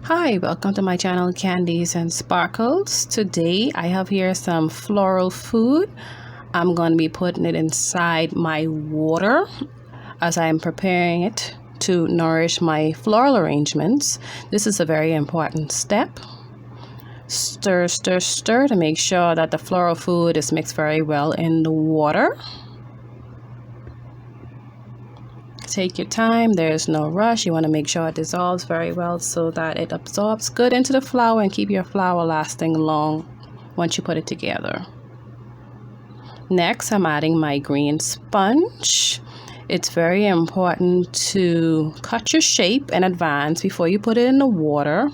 Hi, welcome to my channel Candies and Sparkles. Today I have here some floral food. I'm going to be putting it inside my water as I'm preparing it to nourish my floral arrangements. This is a very important step. Stir, stir, stir to make sure that the floral food is mixed very well in the water. Take your time, there's no rush. You want to make sure it dissolves very well so that it absorbs good into the flour and keep your flour lasting long once you put it together. Next, I'm adding my green sponge. It's very important to cut your shape in advance before you put it in the water.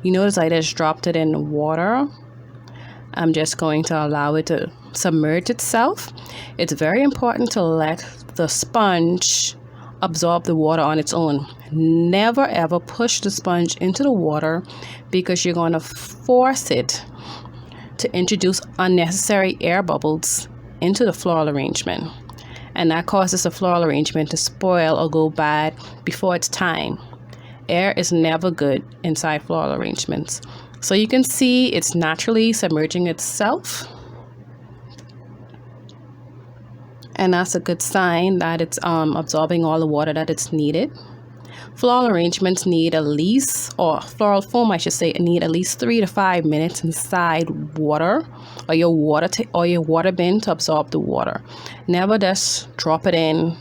You notice I just dropped it in the water. I'm just going to allow it to submerge itself. It's very important to let the sponge absorb the water on its own. Never ever push the sponge into the water because you're going to force it to introduce unnecessary air bubbles into the floral arrangement, and that causes the floral arrangement to spoil or go bad before its time. Air is never good inside floral arrangements. So you can see it's naturally submerging itself, and that's a good sign that it's absorbing all the water that it's needed. Floral arrangements need at least, or floral foam I should say, need at least 3 to 5 minutes inside water or your water bin to absorb the water. Never just drop it in,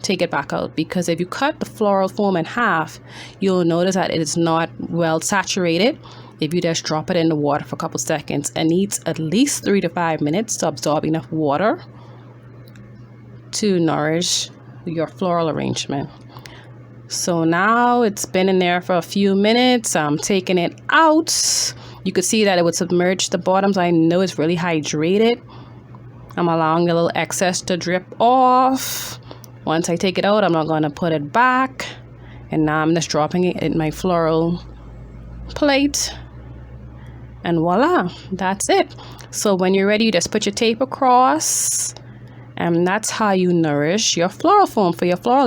take it back out, because if you cut the floral foam in half, you'll notice that it is not well saturated. If you just drop it in the water for a couple seconds, it needs at least 3 to 5 minutes to absorb enough water to nourish your floral arrangement. So now it's been in there for a few minutes. I'm taking it out. You could see that it would submerge the bottoms. I know it's really hydrated. I'm allowing the little excess to drip off. Once I take it out, I'm not going to put it back. And now I'm just dropping it in my floral plate. And voila, that's it. So when you're ready, you just put your tape across. And that's how you nourish your floral foam for your floral.